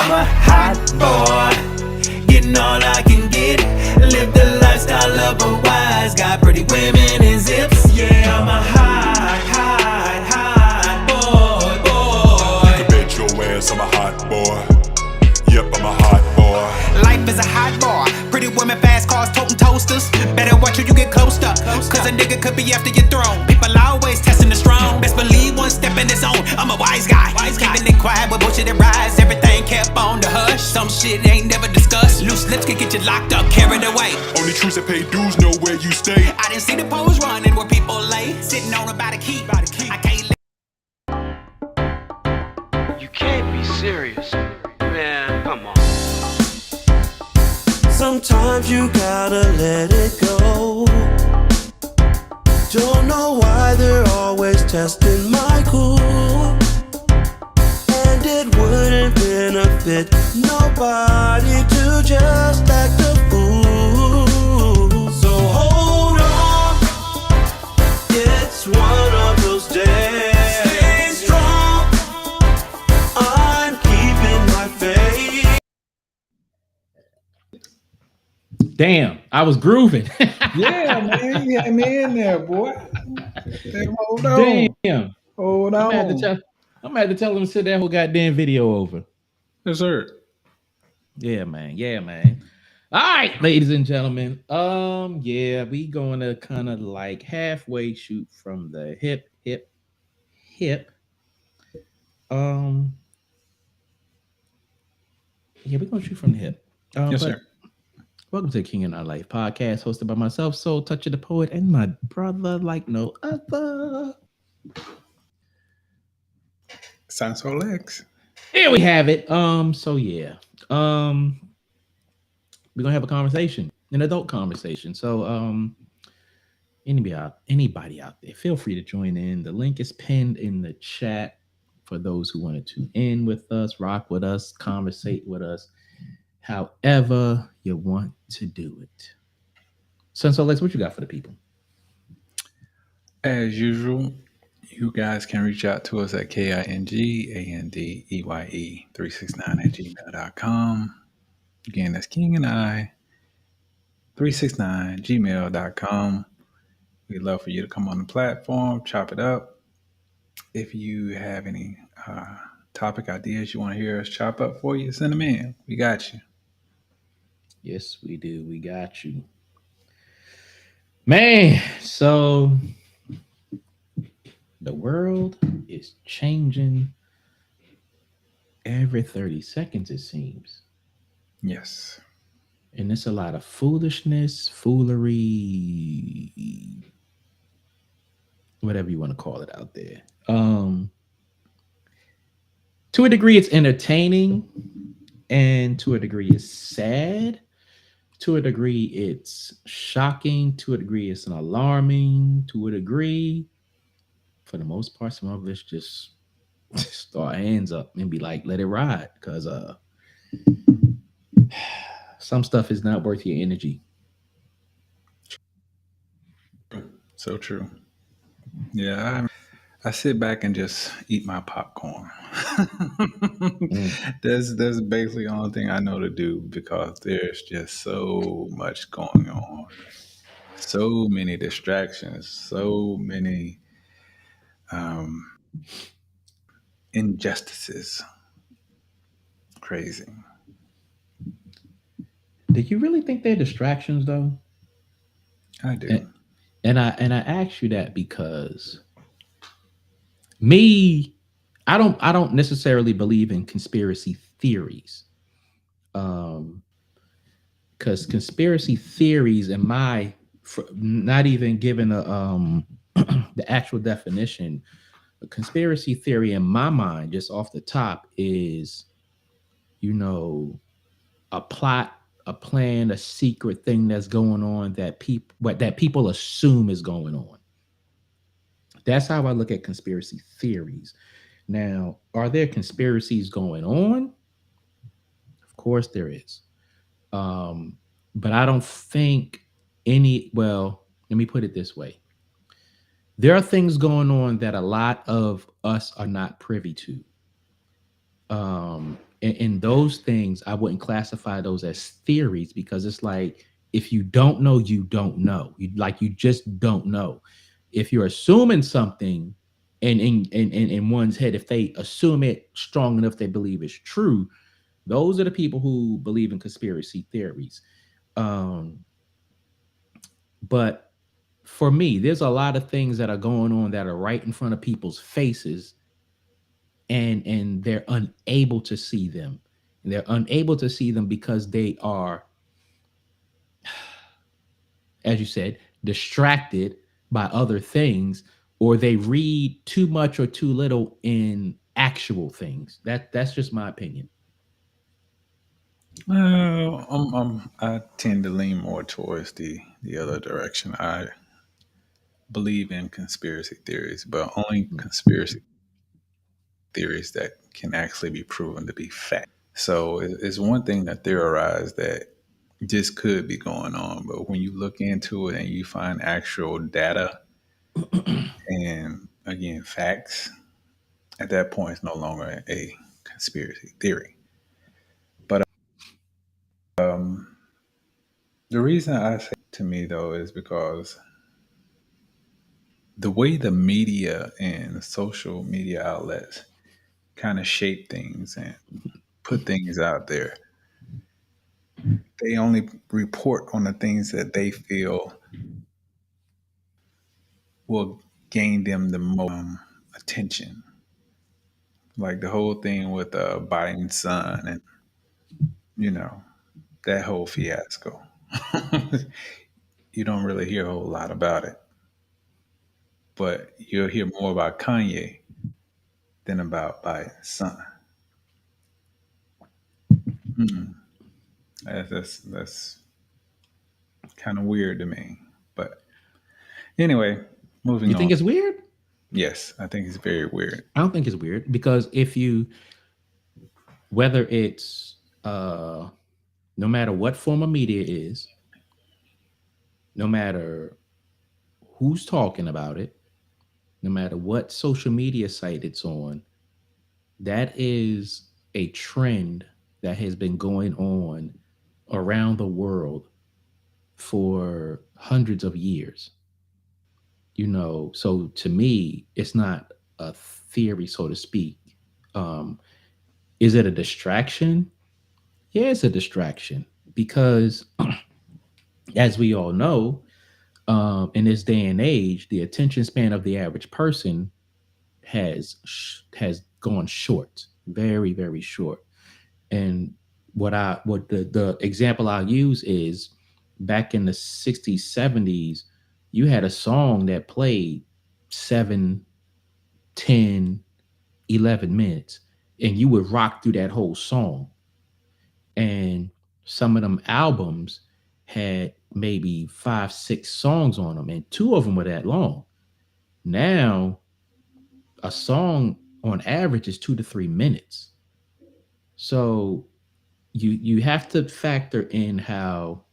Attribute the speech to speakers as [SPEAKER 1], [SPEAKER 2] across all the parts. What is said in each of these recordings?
[SPEAKER 1] I'm a hot boy, getting all I can get. Live the lifestyle of a wise guy, pretty women and zips. Yeah, I'm a hot boy.
[SPEAKER 2] You can bet your ass I'm a hot boy. Yep, I'm a hot boy.
[SPEAKER 3] Life is a hot bar. Pretty women, fast cars, toting toasters. Better watch who you get close to, cause a nigga could be after your throne. People always testing the strong. Best believe one step in his own. I'm a wise guy. Keeping it quiet with bullshit and rise. Everything kept on the hush. Some shit ain't never discussed. Loose lips can get you locked up, carried away.
[SPEAKER 2] Only troops that pay dues know where you stay.
[SPEAKER 3] I didn't see the poles running where people lay. Sitting on about a key. I can't
[SPEAKER 4] You can't be serious. Man, come on.
[SPEAKER 1] Sometimes you gotta let it go. Don't know why they're always testing my cool. And it wouldn't benefit nobody to just act a fool. So hold on, it's one of those days. Stay strong, I'm keeping my faith.
[SPEAKER 5] Damn, I was grooving.
[SPEAKER 6] Yeah, man, you had me in there, boy. Hold on.
[SPEAKER 5] Damn.
[SPEAKER 6] Hold
[SPEAKER 5] I'm
[SPEAKER 6] on.
[SPEAKER 5] gonna have to tell him to sit that whole goddamn video over.
[SPEAKER 6] Yes, sir.
[SPEAKER 5] Yeah, man. Yeah, man. All right, ladies and gentlemen. Yeah, we going to kind of like halfway shoot from the hip. Yeah, we're gonna shoot from the hip.
[SPEAKER 6] Yes, sir.
[SPEAKER 5] Welcome to King and Our Life podcast, hosted by myself, Soul Toucher the Poet, and my brother like no other.
[SPEAKER 6] Sansol X.
[SPEAKER 5] Here we have it. So yeah. We're gonna have a conversation, an adult conversation. So anybody out there, feel free to join in. The link is pinned in the chat for those who want to tune in with us, rock with us, conversate with us, however you want to do it. So Lex, what you got for the people?
[SPEAKER 6] As usual, you guys can reach out to us at KingAndEye369@gmail.com. Again, that's KingAndEye369@gmail.com. We'd love for you to come on the platform, chop it up. If you have any topic ideas you want to hear us chop up for you, send them in. We got you.
[SPEAKER 5] Yes, we do. We got you. Man, so the world is changing every 30 seconds, it seems.
[SPEAKER 6] Yes.
[SPEAKER 5] And it's a lot of foolishness, foolery, whatever you want to call it out there. To a degree, it's entertaining, and to a degree, it's sad. To a degree, it's shocking. To a degree, it's an alarming. To a degree, for the most part, some of us just throw our hands up and be like, let it ride, because some stuff is not worth your energy.
[SPEAKER 6] So true. Yeah, I sit back and just eat my popcorn. That's basically the only thing I know to do, because there's just so much going on, so many distractions, so many injustices. Crazy.
[SPEAKER 5] Do you really think they're distractions, though?
[SPEAKER 6] I do.
[SPEAKER 5] And I ask you that because I don't necessarily believe in conspiracy theories. Because conspiracy theories, not even given the actual definition, a conspiracy theory in my mind, just off the top, is, a plot, a plan, a secret thing that's going on that people assume is going on. That's how I look at conspiracy theories. Now, are there conspiracies going on? Of course there is. But I don't think let me put it this way. There are things going on that a lot of us are not privy to. And those things, I wouldn't classify those as theories, because it's like, if you don't know, you don't know. You just don't know. If you're assuming something, and in one's head, if they assume it strong enough, they believe it's true. Those are the people who believe in conspiracy theories. Um, but for me, there's a lot of things that are going on that are right in front of people's faces, and they're unable to see them. And they're unable to see them because they are, as you said, distracted by other things, or they read too much or too little in actual things. That's just my opinion.
[SPEAKER 6] I tend to lean more towards the other direction. I believe in conspiracy theories, but only conspiracy theories that can actually be proven to be fact. So it's one thing to theorize that this could be going on, but when you look into it and you find actual data and again facts, at that point it's no longer a conspiracy theory. But the reason I say to me though is because the way the media and social media outlets kind of shape things and put things out there, they only report on the things that they feel will gain them the most attention. Like the whole thing with Biden's son and, you know, that whole fiasco. You don't really hear a whole lot about it, but you'll hear more about Kanye than about Biden's son. Hmm. That's kind of weird to me. But anyway, moving
[SPEAKER 5] You think
[SPEAKER 6] on.
[SPEAKER 5] it's weird?
[SPEAKER 6] Yes, I think it's very weird.
[SPEAKER 5] I don't think it's weird, because if you, whether it's no matter what form of media it is, no matter who's talking about it, no matter what social media site it's on, that is a trend that has been going on around the world for hundreds of years. So to me, it's not a theory, so to speak. Um, is it a distraction? Yeah, it's a distraction, because as we all know, in this day and age, the attention span of the average person has gone short, very very short. And what the example I'll use is, back in the 60s, 70s, you had a song that played 7, 10, 11 minutes, and you would rock through that whole song. And some of them albums had maybe 5, 6 songs on them, and 2 of them were that long. Now, a song on average is 2 to 3 minutes. So you have to factor in how,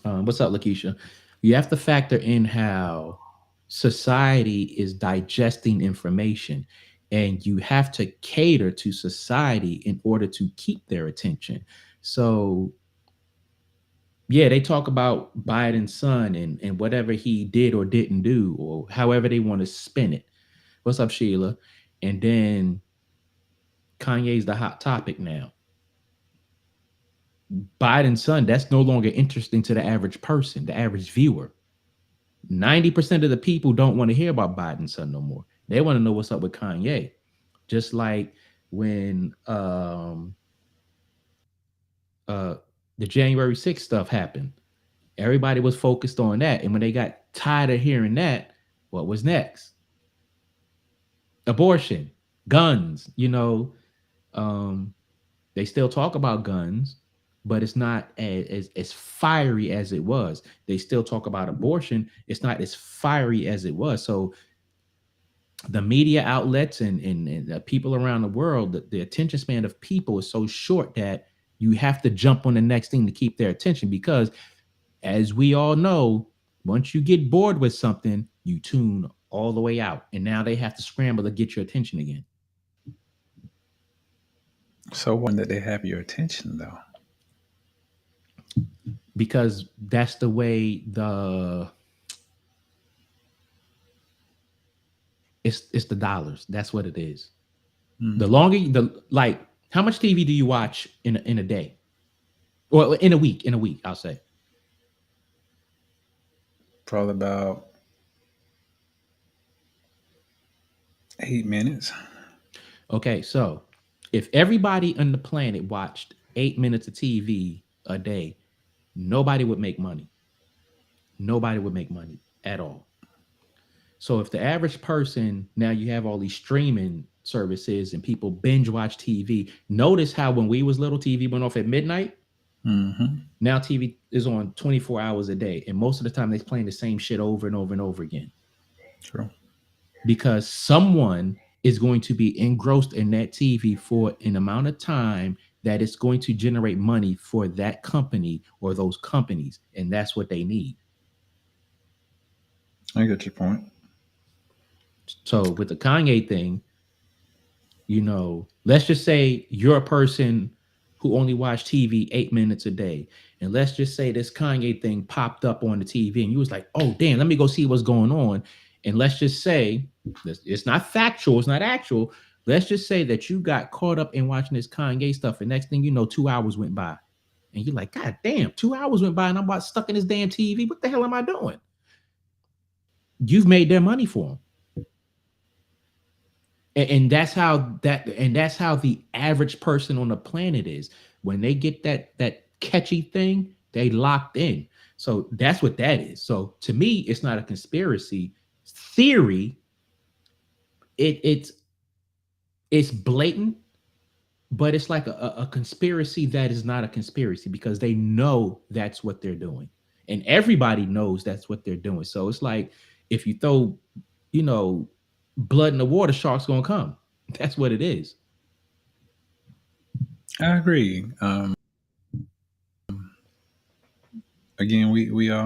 [SPEAKER 5] what's up, Lakeisha? You have to factor in how society is digesting information, and you have to cater to society in order to keep their attention. So yeah, they talk about Biden's son and whatever he did or didn't do, or however they want to spin it. What's up, Sheila? And then Kanye's the hot topic now. Biden's son, that's no longer interesting to the average person, the average viewer. 90% of the people don't want to hear about Biden's son no more. They want to know what's up with Kanye. Just like when the January 6th stuff happened. Everybody was focused on that. And when they got tired of hearing that, what was next? Abortion, guns, they still talk about guns, but it's not as fiery as it was. They still talk about abortion. It's not as fiery as it was. So the media outlets and the people around the world, the attention span of people is so short that you have to jump on the next thing to keep their attention, because as we all know, once you get bored with something, you tune all the way out. And now they have to scramble to get your attention again.
[SPEAKER 6] So when did they have your attention though?
[SPEAKER 5] because that's the way it's the dollars. That's what it is. The
[SPEAKER 6] Mm,
[SPEAKER 5] longer the like, how much TV do you watch in a day or in a week? In a week, I'll say.
[SPEAKER 6] probably about 8 minutes.
[SPEAKER 5] Okay, so if everybody on the planet watched 8 minutes of TV a day, nobody would make money. Nobody would make money at all. So if the average person, now you have all these streaming services and people binge watch TV. Notice how when we was little, TV went off at midnight.
[SPEAKER 6] Hmm.
[SPEAKER 5] Now TV is on 24 hours a day, and most of the time they're playing the same shit over and over and over again
[SPEAKER 6] True.
[SPEAKER 5] because someone is going to be engrossed in that TV for an amount of time that it's going to generate money for that company or those companies, and that's what they need.
[SPEAKER 6] I get your point.
[SPEAKER 5] So with the Kanye thing, let's just say you're a person who only watch TV 8 minutes a day. And let's just say this Kanye thing popped up on the TV and you was like, oh, damn, let me go see what's going on. And let's just say it's not factual, it's not actual. Let's just say that you got caught up in watching this Kanye stuff. And next thing you know, 2 hours went by. And you're like, God damn, 2 hours went by and I'm about stuck in this damn TV. What the hell am I doing? You've made their money for them. And that's how the average person on the planet is. When they get that catchy thing, they locked in. So that's what that is. So to me, it's not a conspiracy theory. It's blatant, but it's like a conspiracy that is not a conspiracy because they know that's what they're doing, and everybody knows that's what they're doing. So it's like if you throw, you know, blood in the water, sharks gonna come. That's what it is.
[SPEAKER 6] I agree. Again, we are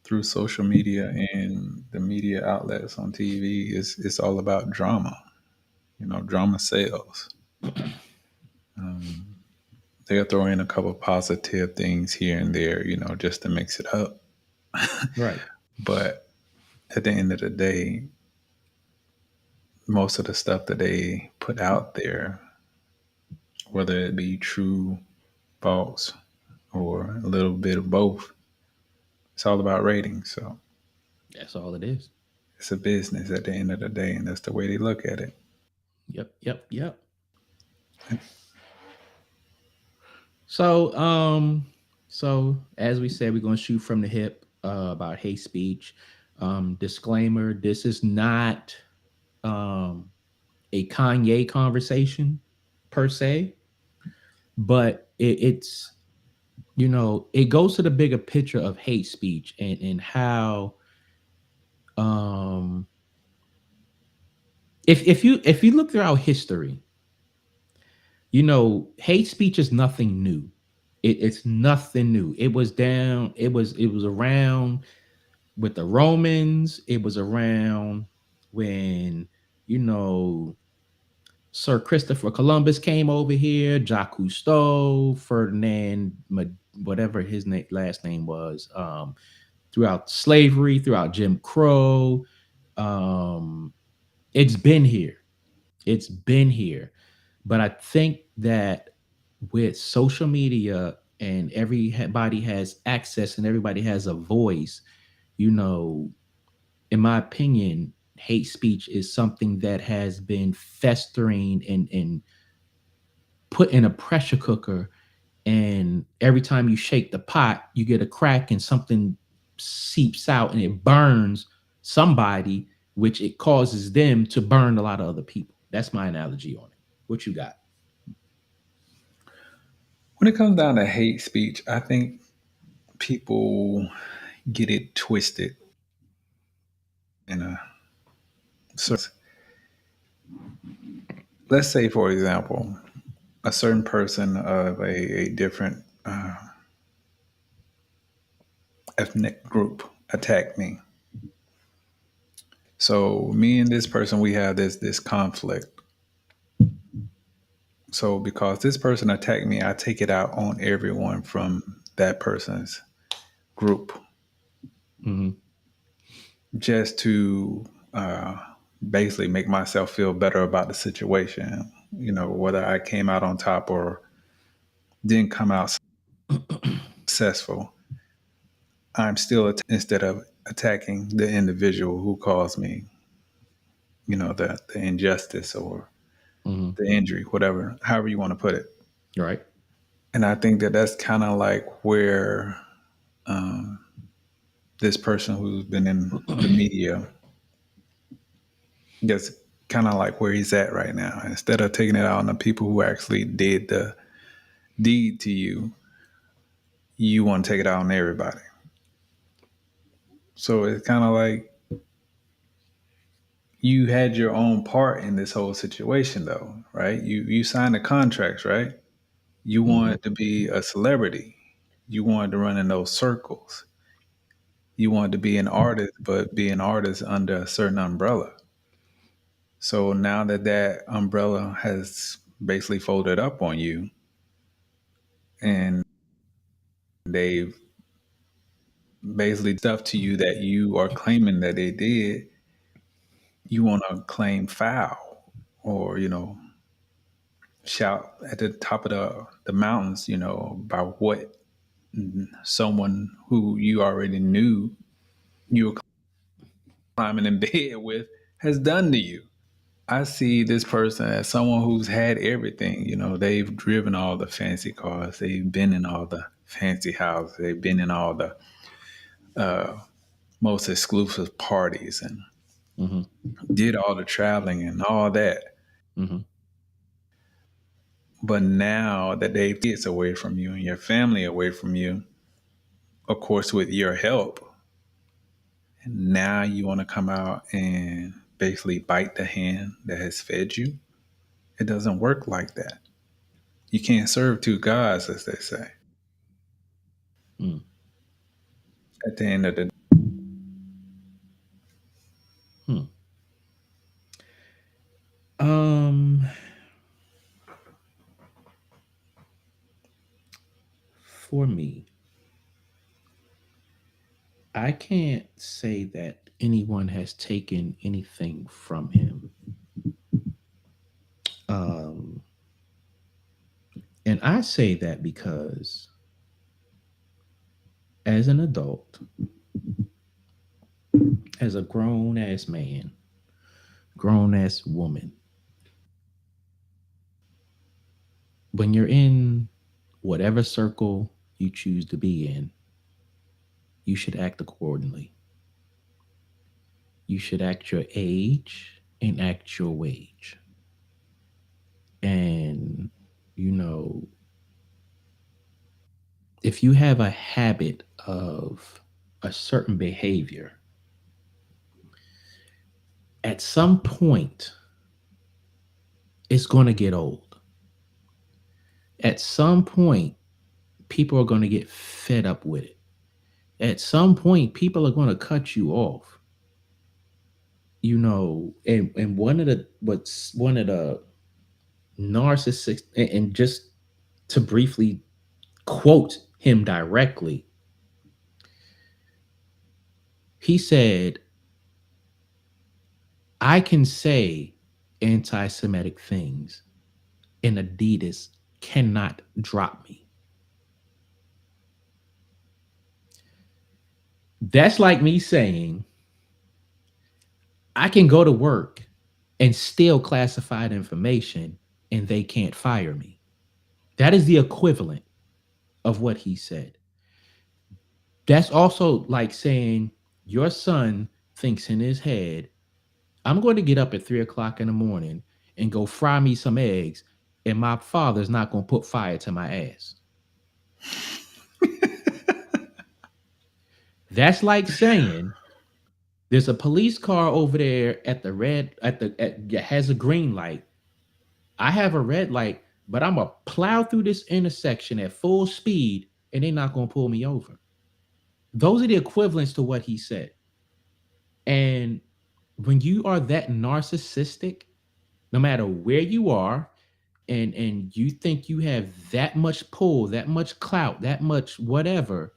[SPEAKER 6] through social media and the media outlets on TV. It's all about drama. Drama sells. Um, they'll throw in a couple positive things here and there, just to mix it up.
[SPEAKER 5] Right.
[SPEAKER 6] But at the end of the day, most of the stuff that they put out there, whether it be true, false, or a little bit of both, it's all about ratings. So
[SPEAKER 5] That's all it is.
[SPEAKER 6] it's a business at the end of the day, and that's the way they look at it.
[SPEAKER 5] Yep, yep, yep. So as we said, we're gonna shoot from the hip about hate speech. Disclaimer: this is not um a Kanye conversation per se, but it's it goes to the bigger picture of hate speech and how um if you look throughout history, hate speech is nothing new. It's nothing new. It was around with the Romans. It was around when you know Sir Christopher Columbus came over here, Jacques Cousteau, Ferdinand, whatever his last name was, throughout slavery, throughout Jim Crow. Um, it's been here. It's been here. But I think that with social media and everybody has access and everybody has a voice, you know, in my opinion, hate speech is something that has been festering and put in a pressure cooker. And every time you shake the pot, you get a crack and something seeps out and it burns somebody, which it causes them to burn a lot of other people. That's my analogy on it. What you got?
[SPEAKER 6] When it comes down to hate speech, I think people get it twisted in a certain. Let's say, for example, a certain person of a different ethnic group attacked me. So me and this person, we have this conflict. So because this person attacked me, I take it out on everyone from that person's group
[SPEAKER 5] Hmm.
[SPEAKER 6] just to basically make myself feel better about the situation. Whether I came out on top or didn't come out successful, I'm still instead of attacking the individual who caused me, the injustice or
[SPEAKER 5] Hmm.
[SPEAKER 6] the injury, whatever, however you want to put it.
[SPEAKER 5] Right.
[SPEAKER 6] And I think that that's kind of like where this person who's been in the media, that's kind of like where he's at right now. Instead of taking it out on the people who actually did the deed to you, you want to take it out on everybody. So it's kind of like you had your own part in this whole situation, though, right? You signed the contracts, right? You
[SPEAKER 5] Hmm.
[SPEAKER 6] wanted to be a celebrity. You wanted to run in those circles. You wanted to be an artist, but be an artist under a certain umbrella. So now that that umbrella has basically folded up on you, and they've basically stuff to you that you are claiming that they did, you want to claim foul or, shout at the top of the mountains, about what someone who you already knew you were climbing in bed with has done to you. I see this person as someone who's had everything. They've driven all the fancy cars, they've been in all the fancy houses, they've been in all the most exclusive parties and
[SPEAKER 5] Hmm.
[SPEAKER 6] did all the traveling and all that.
[SPEAKER 5] Hmm.
[SPEAKER 6] But now that they've kids away from you and your family away from you, of course, with your help, and now you want to come out and basically bite the hand that has fed you. It doesn't work like that. You can't serve two gods, as they say.
[SPEAKER 5] Mm.
[SPEAKER 6] At the end of the
[SPEAKER 5] Hmm. Um, for me, I can't say that anyone has taken anything from him. Um, and I say that because as an adult, as a grown ass man, grown ass woman, when you're in whatever circle you choose to be in, you should act accordingly. You should act your age and act your wage. And, you know, if you have a habit of a certain behavior, at some point, it's going to get old. At some point, people are going to get fed up with it. At some point, people are going to cut you off. And one of the narcissists, and just to briefly quote him directly, he said, I can say anti Semitic things, and Adidas cannot drop me. That's like me saying, I can go to work and steal classified information, and they can't fire me. That is the equivalent of what he said. That's also like saying, your son thinks in his head, I'm going to get up at 3 o'clock in the morning and go fry me some eggs, and my father's not going to put fire to my ass. That's like saying, there's a police car over there at the red, has a green light. I have a red light, but I'm going to plow through this intersection at full speed, and they're not going to pull me over. Those are the equivalents to what he said. And when you are that narcissistic, no matter where you are, and you think you have that much pull, that much clout, that much whatever,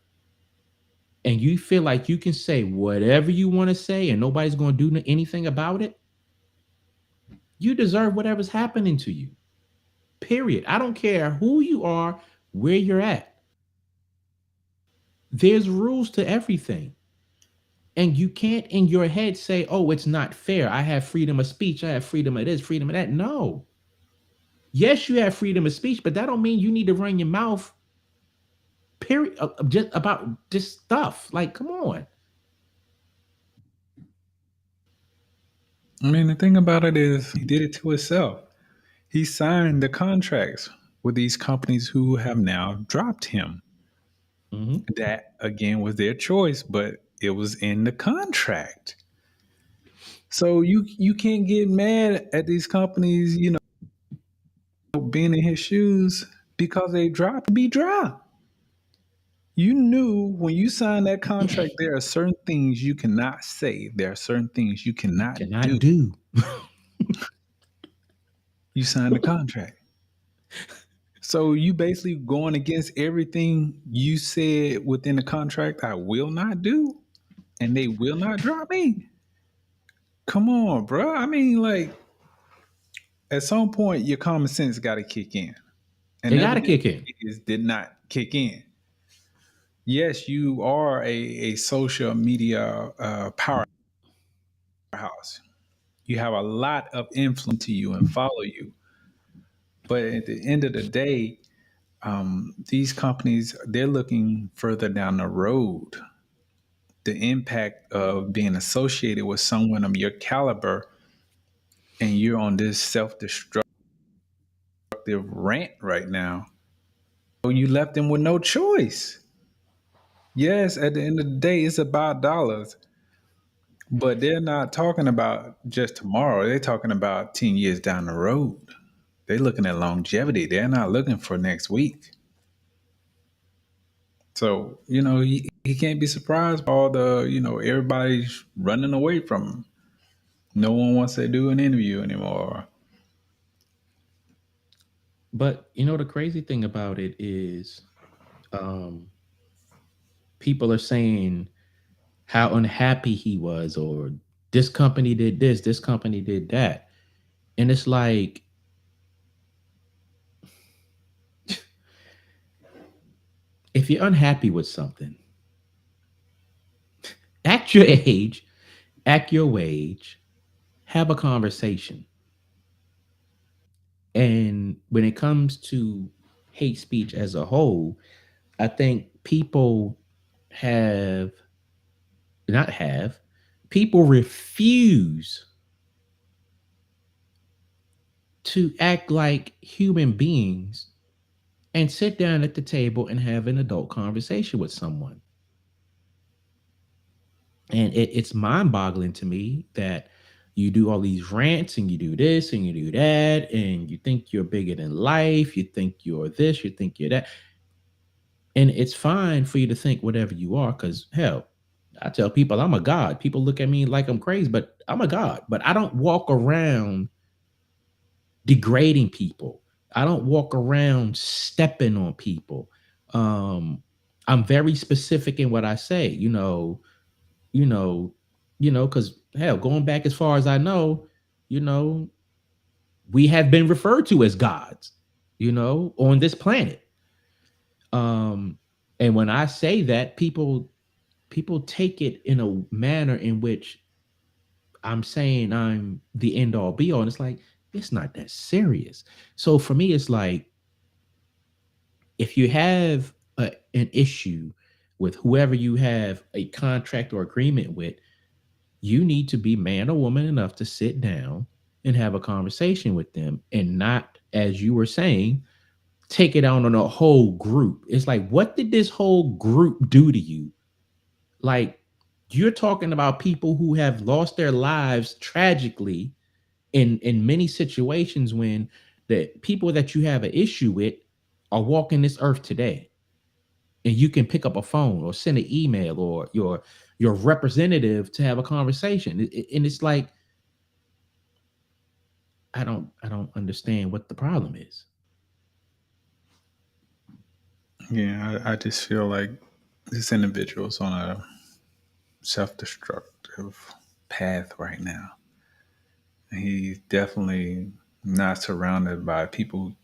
[SPEAKER 5] and you feel like you can say whatever you want to say and nobody's going to do anything about it, you deserve whatever's happening to you. Period. I don't care who you are, where you're at. There's rules to everything. And you can't in your head say, oh, it's not fair. I have freedom of speech. I have freedom of this, freedom of that. No. Yes, you have freedom of speech, but that don't mean you need to run your mouth, period, just about this stuff. Like, come on.
[SPEAKER 6] I mean, the thing about it is he did it to himself. He signed the contracts with these companies who have now dropped him.
[SPEAKER 5] Mhm.
[SPEAKER 6] That again was their choice, but it was in the contract. So you can't get mad at these companies, being in his shoes because they dropped be dry. You knew when you signed that contract, there are certain things you cannot say. There are certain things you cannot do.
[SPEAKER 5] Cannot do.
[SPEAKER 6] You signed the contract. So you basically going against everything you said within the contract I will not do, and they will not drop me. Come on, bro. I mean, like, at some point your common sense got to kick in. And
[SPEAKER 5] They got to
[SPEAKER 6] evidently
[SPEAKER 5] kick in.
[SPEAKER 6] it did not kick in. Yes, you are a social media powerhouse. You have a lot of influence to you and follow you. But at the end of the day, these companies, they're looking further down the road. The impact of being associated with someone of your caliber, and you're on this self-destructive rant right now. So you left them with no choice. Yes, at the end of the day, it's about dollars, but they're not talking about just tomorrow. They're talking about 10 years down the road. They're looking at longevity. They're not looking for next week. So, he can't be surprised by all the, everybody's running away from him. No one wants to do an interview anymore.
[SPEAKER 5] But the crazy thing about it is, um, people are saying how unhappy he was, or this company did this company did that. And it's like, if you're unhappy with something, act your age, act your wage, have a conversation. And when it comes to hate speech as a whole, I think have not have people refuse to act like human beings and sit down at the table and have an adult conversation with someone. And it's mind boggling to me that you do all these rants and you do this and you do that, and you think you're bigger than life. You think you're this, you think you're that. And it's fine for you to think whatever you are, because hell, I tell people I'm a god. People look at me like I'm crazy, but I'm a god. But I don't walk around degrading people. I don't walk around stepping on people. I'm very specific in what I say, you know, because hell, going back as far as I know, you know, we have been referred to as gods, on this planet. Um, and when I say that, people take it in a manner in which I'm saying I'm the end all be all. And it's like, it's not that serious. So for me, it's like, if you have an issue with whoever you have a contract or agreement with, you need to be man or woman enough to sit down and have a conversation with them, and not, as you were saying, take it out on a whole group. It's like, what did this whole group do to you? Like, you're talking about people who have lost their lives tragically in many situations, when the people that you have an issue with are walking this earth today. And you can pick up a phone or send an email or your representative to have a conversation. And it's like, I don't understand what the problem is.
[SPEAKER 6] Yeah, I just feel like this individual's on a self-destructive path right now. He's definitely not surrounded by people who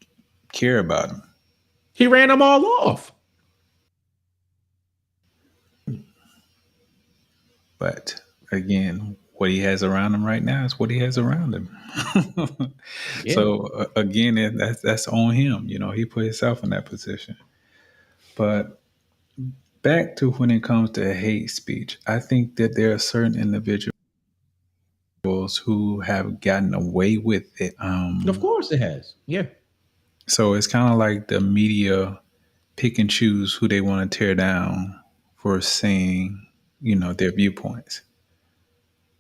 [SPEAKER 6] care about him.
[SPEAKER 5] He ran them all off.
[SPEAKER 6] But again, what he has around him right now is what he has around him.
[SPEAKER 5] Yeah.
[SPEAKER 6] So again, that's on him. You know, he put himself in that position. But back to when it comes to hate speech, I think that there are certain individuals who have gotten away with it.
[SPEAKER 5] Of course it has. Yeah.
[SPEAKER 6] So it's kind of like the media pick and choose who they want to tear down for saying, their viewpoints.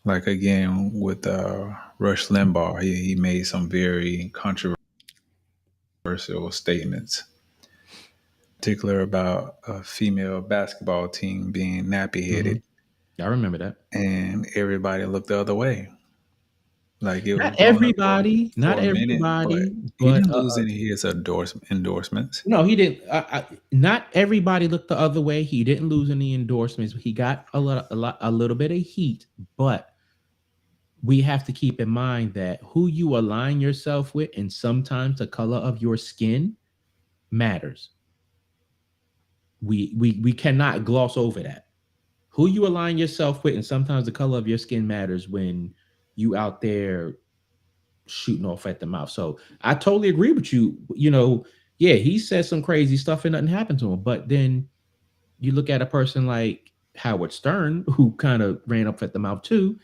[SPEAKER 6] Like again with Rush Limbaugh, he made some very controversial statements, particular about a female basketball team being nappy
[SPEAKER 5] Hmm.
[SPEAKER 6] headed,
[SPEAKER 5] I remember that.
[SPEAKER 6] and everybody looked the other way. Like it was
[SPEAKER 5] Not
[SPEAKER 6] blowing up
[SPEAKER 5] everybody, not
[SPEAKER 6] for a minute, but
[SPEAKER 5] everybody,
[SPEAKER 6] he
[SPEAKER 5] but
[SPEAKER 6] didn't lose any of his endorsements.
[SPEAKER 5] no, he didn't. Not everybody looked the other way. He didn't lose any endorsements. He got a little bit of heat, but we have to keep in mind that who you align yourself with, and sometimes the color of your skin matters. We cannot gloss over that. Who you align yourself with, and sometimes the color of your skin matters when you out there shooting off at the mouth. So I totally agree with you. Yeah, he said some crazy stuff and nothing happened to him. But then you look at a person like Howard Stern, who kind of ran up at the mouth too.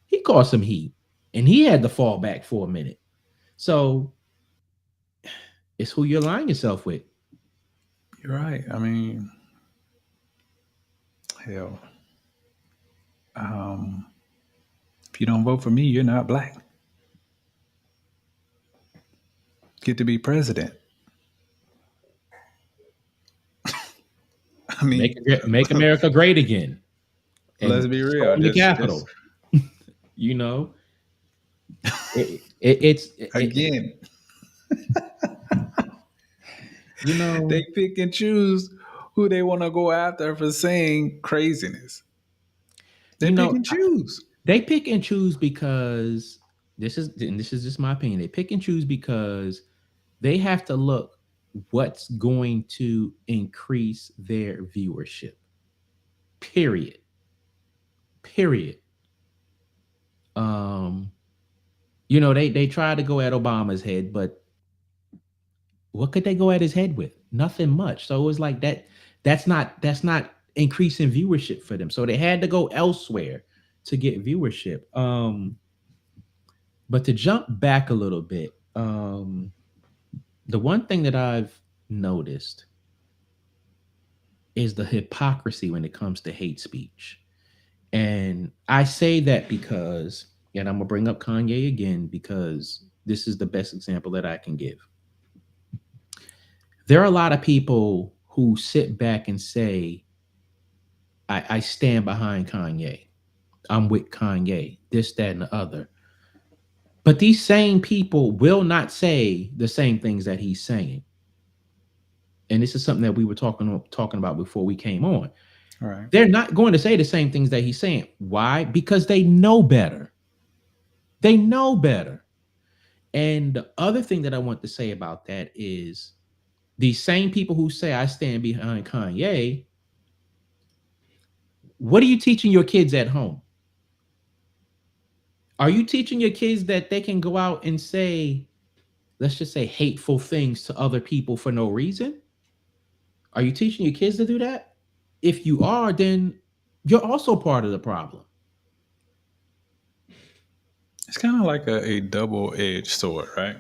[SPEAKER 5] He caught some heat and he had to fall back for a minute. So it's who you align yourself with.
[SPEAKER 6] You're right. I mean, hell, um, if you don't vote for me, you're not black. Get to be president. I
[SPEAKER 5] Make
[SPEAKER 6] mean,
[SPEAKER 5] make America great again
[SPEAKER 6] let's
[SPEAKER 5] and
[SPEAKER 6] be real.
[SPEAKER 5] storm the
[SPEAKER 6] Just
[SPEAKER 5] Capitol. you know, it
[SPEAKER 6] again,
[SPEAKER 5] you know,
[SPEAKER 6] they pick and choose who they want to go after for saying craziness. They
[SPEAKER 5] you
[SPEAKER 6] pick
[SPEAKER 5] know,
[SPEAKER 6] and choose.
[SPEAKER 5] they pick and choose because this is just my opinion. They pick and choose because they have to look what's going to increase their viewership. Period. Period. Um, they try to go at Obama's head, but what could they go at his head with? Nothing much. So it was like that. That's not increasing viewership for them. So they had to go elsewhere to get viewership. But to jump back a little bit, the one thing that I've noticed is the hypocrisy when it comes to hate speech. And I say that because, and I'm gonna bring up Kanye again because this is the best example that I can give. There are a lot of people who sit back and say, I stand behind Kanye. I'm with Kanye, this, that, and the other. But these same people will not say the same things that he's saying. And this is something that we were talking about before we came on.
[SPEAKER 6] All right.
[SPEAKER 5] They're not going to say the same things that he's saying. Why? Because they know better. They know better. And the other thing that I want to say about that is these same people who say I stand behind Kanye, what are you teaching your kids at home? Are you teaching your kids that they can go out and say, let's just say, hateful things to other people for no reason? Are you teaching your kids to do that? If you are, then you're also part of the problem.
[SPEAKER 6] It's kind of like a double-edged sword, right?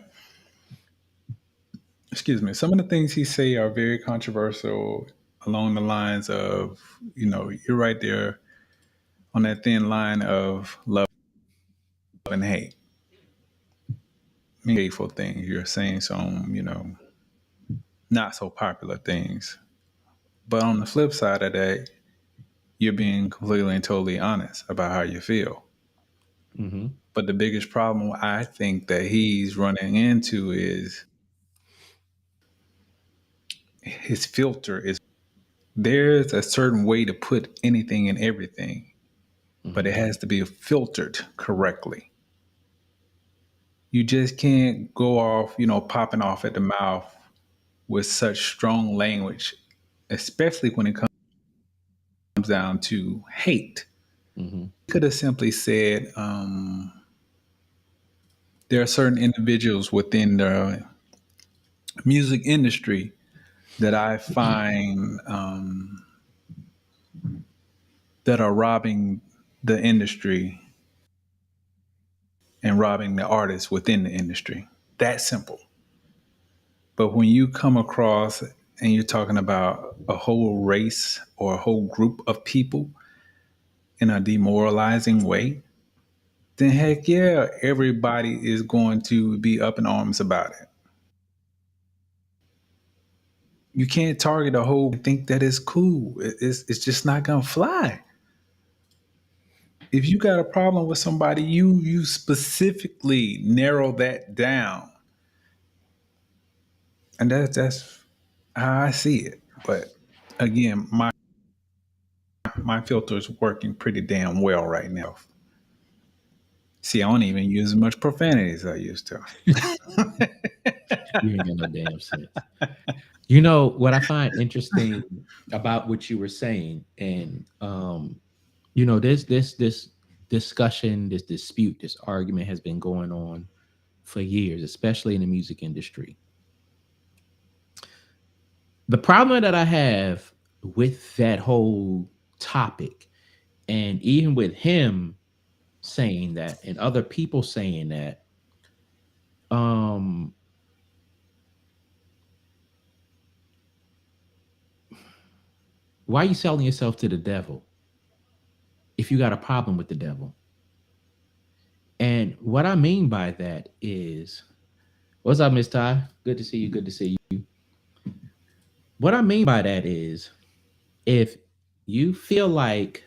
[SPEAKER 6] Excuse me. Some of the things he say are very controversial along the lines of, you're right there on that thin line of love and hate. Hateful things. You're saying some, not so popular things. But on the flip side of that, you're being completely and totally honest about how you feel.
[SPEAKER 5] Mm-hmm.
[SPEAKER 6] But the biggest problem I think that he's running into is his filter is there's a certain way to put anything in everything, but it
[SPEAKER 5] Mhm.
[SPEAKER 6] has to be filtered correctly. You just can't go off, popping off at the mouth with such strong language, especially when it comes down to hate.
[SPEAKER 5] Mhm.
[SPEAKER 6] Could have simply said, there are certain individuals within the music industry that I find that are robbing the industry and robbing the artists within the industry. That simple. But when you come across and you're talking about a whole race or a whole group of people in a demoralizing way, then heck yeah, everybody is going to be up in arms about it. You can't target a whole think that is cool. It's just not gonna fly. If you got a problem with somebody, you specifically narrow that down, and that's how I see it. But again, my filter is working pretty damn well right now. See, I don't even use as much profanity as I used to.
[SPEAKER 5] You ain't got no damn sense. You know what I find interesting about what you were saying, and this discussion, this dispute, this argument has been going on for years, especially in the music industry. The problem that I have with that whole topic, and even with him saying that, and other people saying that, um, why are you selling yourself to the devil if you got a problem with the devil? And what I mean by that is, what's up, Miss Ty? Good to see you. Good to see you. What I mean by that is, if you feel like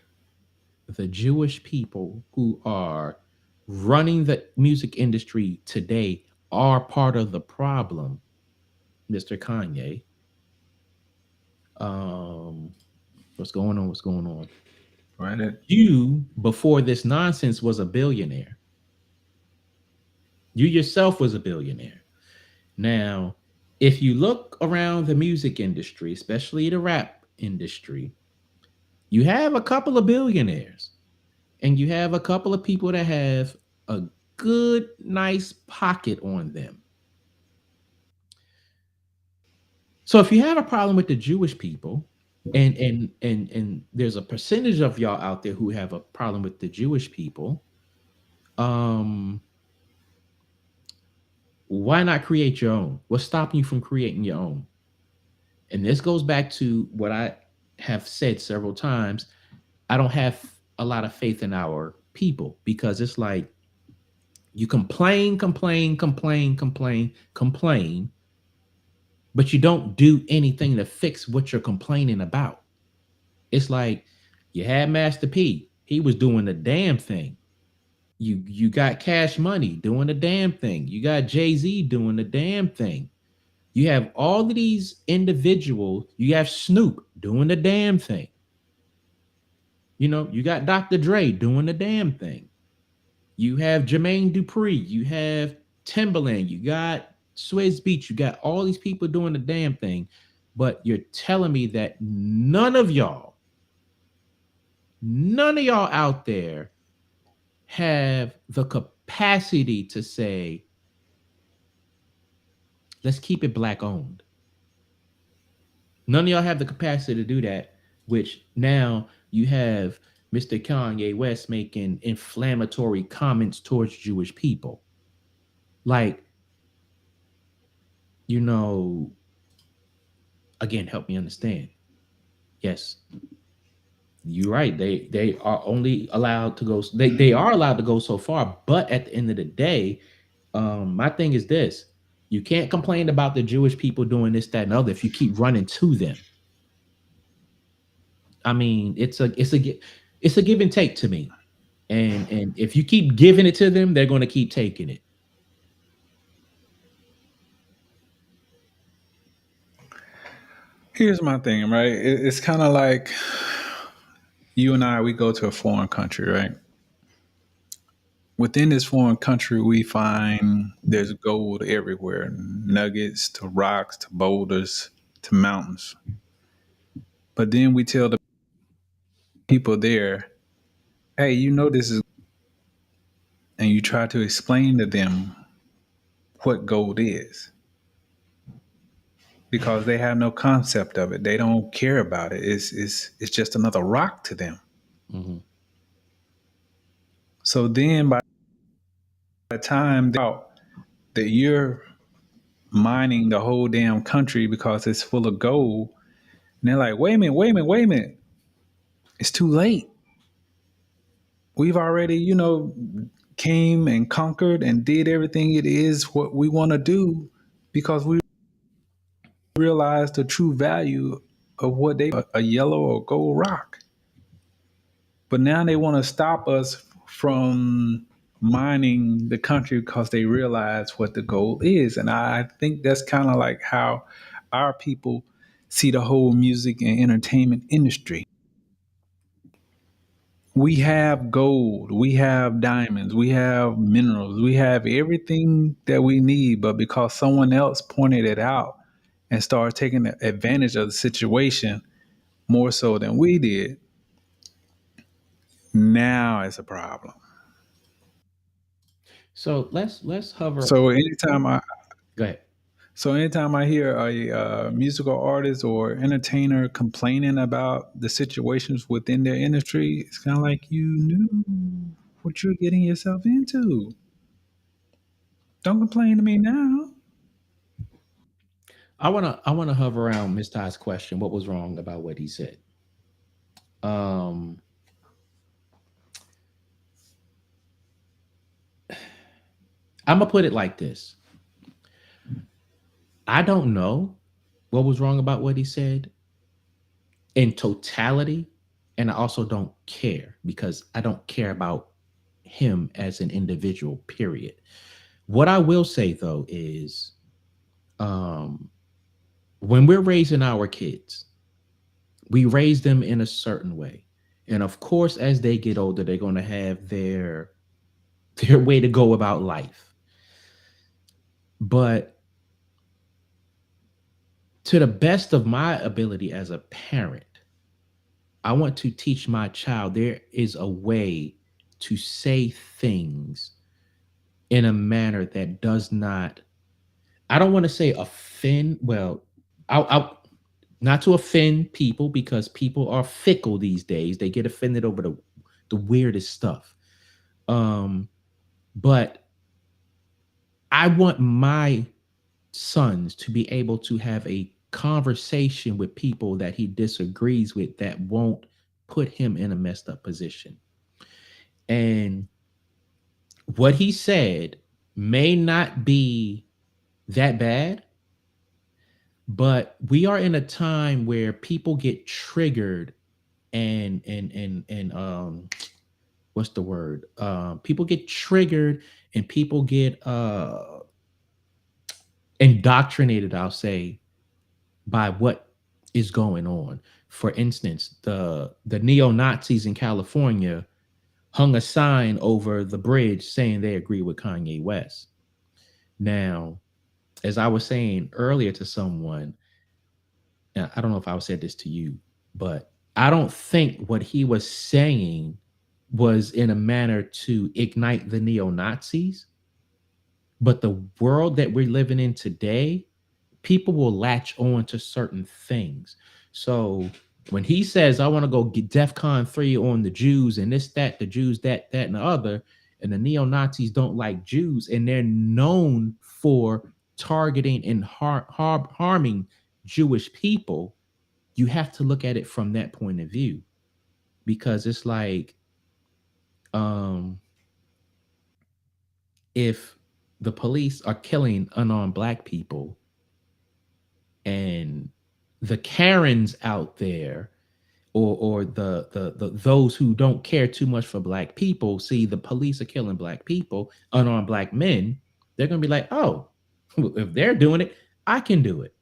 [SPEAKER 5] the Jewish people who are running the music industry today are part of the problem, Mr. Kanye, um, what's going on? What's going on?
[SPEAKER 6] Right?
[SPEAKER 5] You, before this nonsense, was a billionaire. You yourself was a billionaire. Now, if you look around the music industry, especially the rap industry, you have a couple of billionaires and you have a couple of people that have a good, nice pocket on them. So if you have a problem with the Jewish people, and there's a percentage of y'all out there who have a problem with the Jewish people, um, why not create your own? What's stopping you from creating your own? And this goes back to what I have said several times. I don't have a lot of faith in our people because it's like you complain, but you don't do anything to fix what you're complaining about. It's like you had Master P. He was doing the damn thing. You got Cash Money doing the damn thing. You got Jay-Z doing the damn thing. You have all of these individuals. You have Snoop doing the damn thing. You got Dr. Dre doing the damn thing. You have Jermaine Dupri. You have Timberland. You got Swizz Beats. You got all these people doing the damn thing. But you're telling me that none of y'all out there have the capacity to say, let's keep it black owned. None of y'all have the capacity to do that, which now you have Mr. Kanye West making inflammatory comments towards Jewish people. Like, again, help me understand. Yes, you're right. They are only allowed to go, they are allowed to go so far, but at the end of the day, my thing is this: you can't complain about the Jewish people doing this, that, and other if you keep running to them. I mean, it's a give and take to me. And if you keep giving it to them, they're going to keep taking it.
[SPEAKER 6] Here's my thing, right? It's kind of like you and I, we go to a foreign country, right? Within this foreign country, we find there's gold everywhere, nuggets to rocks to boulders to mountains. But then we tell the people there, hey, you know this is, and you try to explain to them what gold is because they have no concept of it. They don't care about it. It's just another rock to them.
[SPEAKER 5] Mhm.
[SPEAKER 6] So then by the time that you're mining the whole damn country because it's full of gold, and they're like, wait a minute, wait a minute, wait a minute. It's too late. We've already, came and conquered and did everything it is what we want to do because we realize the true value of what they a yellow or gold rock. But now they want to stop us from mining the country because they realize what the goal is. And I think that's kind of like how our people see the whole music and entertainment industry. We have gold, we have diamonds, we have minerals, we have everything that we need, but because someone else pointed it out and started taking advantage of the situation more so than we did, now it's a problem.
[SPEAKER 5] So let's hover.
[SPEAKER 6] So anytime I
[SPEAKER 5] Go ahead.
[SPEAKER 6] so anytime I hear a musical artist or entertainer complaining about the situations within their industry, it's kind of like you knew what you're getting yourself into. Don't complain to me now.
[SPEAKER 5] I wanna hover around Miss Todd's question. What was wrong about what he said? Um, I'm gonna put it like this. I don't know what was wrong about what he said in totality, and I also don't care because I don't care about him as an individual. Period. What I will say though is, um, when we're raising our kids, we raise them in a certain way, and of course, as they get older, they're going to have their way to go about life. But to the best of my ability as a parent, I want to teach my child there is a way to say things in a manner that does not, I don't want to say offend. Well, I not to offend people because people are fickle these days. They get offended over the weirdest stuff. Um, but I want my sons to be able to have a conversation with people that he disagrees with that won't put him in a messed up position. And what he said may not be that bad, but we are in a time where people get triggered and what's the word? People get triggered and people get indoctrinated, I'll say, by what is going on. For instance, the neo Nazis in California hung a sign over the bridge saying they agree with Kanye West. Now, as I was saying earlier to someone, I don't know if I said this to you, but I don't think what he was saying was in a manner to ignite the neo Nazis, but the world that we're living in today, people will latch on to certain things. So when he says, I want to go get DEFCON 3 on the Jews and this, that, the Jews, that, and the other, and the neo Nazis don't like Jews, and they're known for targeting and harming Jewish people, you have to look at it from that point of view because it's like, um, if the police are killing unarmed black people and the Karens out there, or the those who don't care too much for black people see the police are killing black people, unarmed black men, they're going to be like, oh, if they're doing it, I can do it.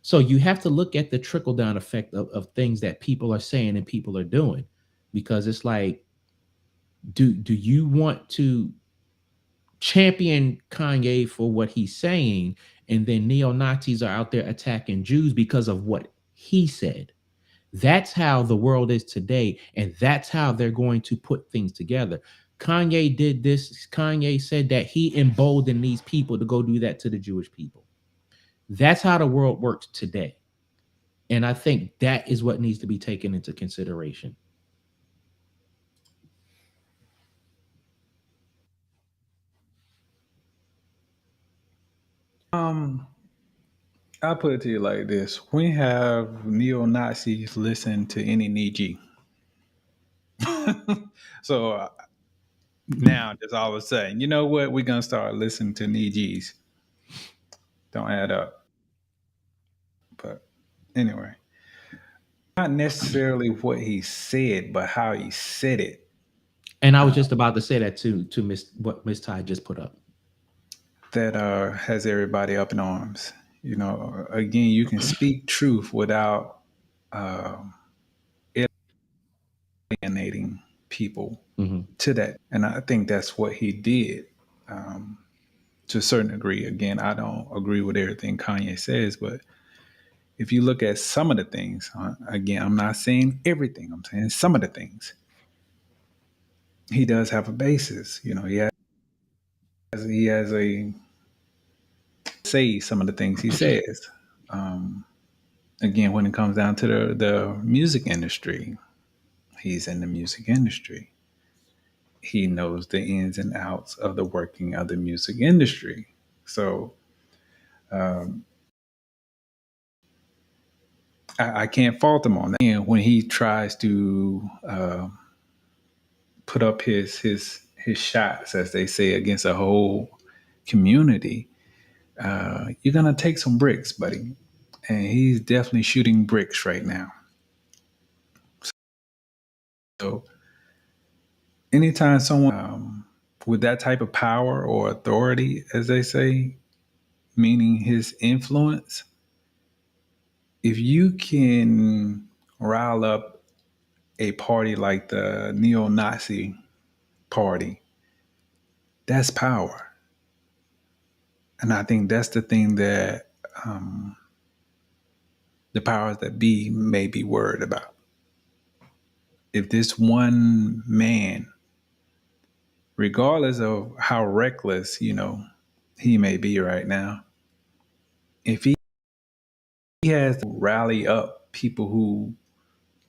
[SPEAKER 5] So you have to look at the trickle down effect of things that people are saying and people are doing, because it's like, do you want to champion Kanye for what he's saying, and then neo-Nazis are out there attacking Jews because of what he said? That's how the world is today, and that's how they're going to put things together. Kanye did this. Kanye said that he emboldened these people to go do that to the Jewish people. That's how the world works today. And I think that is what needs to be taken into consideration.
[SPEAKER 6] Um, I'll put it to you like this: when have neo Nazis listened to any Niji? So now, just all of a sudden, you know what? We're gonna start listening to Nijis. Don't add up. But anyway, not necessarily what he said, but how he said it.
[SPEAKER 5] And I was just about to say that to Miss what Miss Ty just put up.
[SPEAKER 6] That has everybody up in arms. You know, again, you can speak truth without um alienating people
[SPEAKER 5] Mhm.
[SPEAKER 6] to that. And I think that's what he did um, to a certain degree. Again, I don't agree with everything Kanye says, but if you look at some of the things, again, I'm not saying everything, I'm saying some of the things, he does have a basis. You know, he has a say some of the things he says. Um, Again, when it comes down to the music industry, he's in the music industry. He knows the ins and outs of the working of the music industry. So um, I can't fault him on that. And when he tries to put up his shots, as they say, against a whole community, you're gonna take some bricks, buddy. And he's definitely shooting bricks right now. So anytime someone with that type of power or authority, as they say, meaning his influence, if you can rile up a party like the neo-Nazi party, that's power. And I think that's the thing that um, the powers that be may be worried about. If this one man, regardless of how reckless, he may be right now, if he has to rally up people who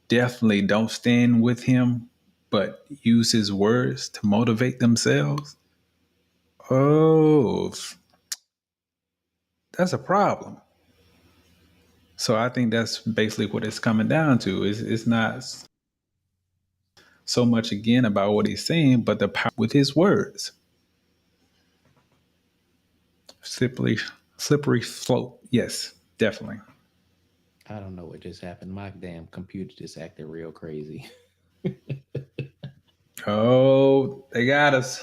[SPEAKER 6] definitely don't stand with him, but use his words to motivate themselves, oh, that's a problem. So I think that's basically what it's coming down to. It's not so much again about what he's saying, but the power with his words. Slippery, slippery slope. Yes, definitely.
[SPEAKER 5] I don't know what just happened. My damn computer just acted real crazy.
[SPEAKER 6] Oh, they got us.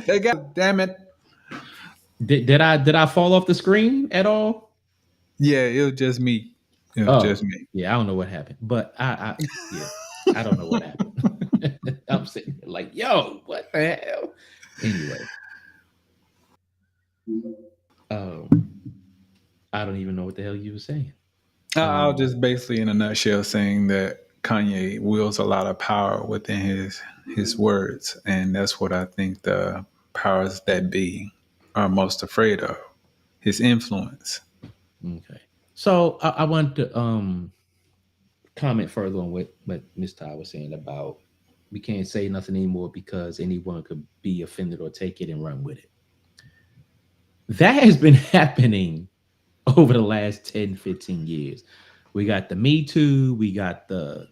[SPEAKER 6] They got. Damn it.
[SPEAKER 5] Did I fall off the screen at all?
[SPEAKER 6] Yeah, it was just me. It was just
[SPEAKER 5] Oh,
[SPEAKER 6] me.
[SPEAKER 5] yeah, I don't know what happened, but I yeah, I don't know what happened. I'm sitting here like, yo, what the hell? Anyway, um, I don't even know what the hell you were saying.
[SPEAKER 6] I was
[SPEAKER 5] Um,
[SPEAKER 6] just basically, in a nutshell, saying that Kanye wields a lot of power within his words, and that's what I think the powers that be are most afraid of. His influence.
[SPEAKER 5] okay, so I want to comment further on what Miss Ty was saying about we can't say nothing anymore because anyone could be offended or take it and run with it. That has been happening over the last 10, 15 years. We got the Me Too, we got the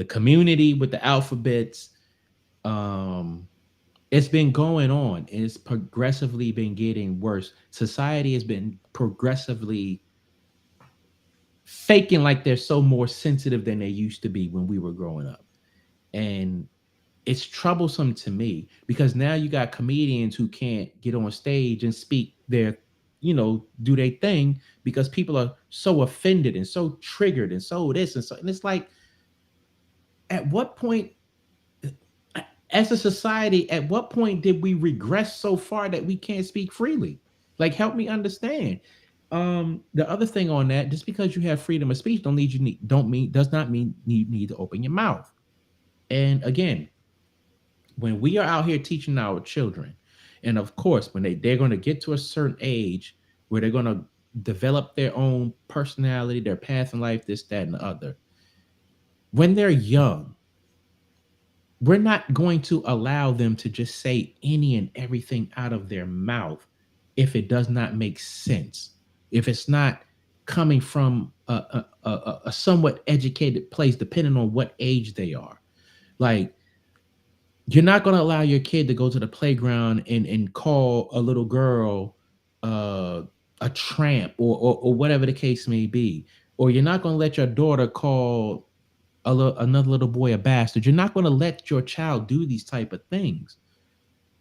[SPEAKER 5] community with the alphabets. Um, It's been going on, and it's progressively been getting worse. Society has been progressively faking like they're so more sensitive than they used to be when we were growing up. And it's troublesome to me because now you got comedians who can't get on stage and speak their, do their thing because people are so offended and so triggered and so this and so. And it's like, at what point, as a society, at what point did we regress so far that we can't speak freely? Like, help me understand. The other thing on that, just because you have freedom of speech, does not mean you need to open your mouth. And again, when we are out here teaching our children, and of course, when they're going to get to a certain age where they're going to develop their own personality, their path in life, this, that, and the other. When they're young, we're not going to allow them to just say any and everything out of their mouth if it does not make sense, if it's not coming from a somewhat educated place, depending on what age they are. Like, you're not going to allow your kid to go to the playground and call a little girl uh, a tramp or whatever the case may be. Or you're not going to let your daughter call another little boy a bastard. You're not going to let your child do these type of things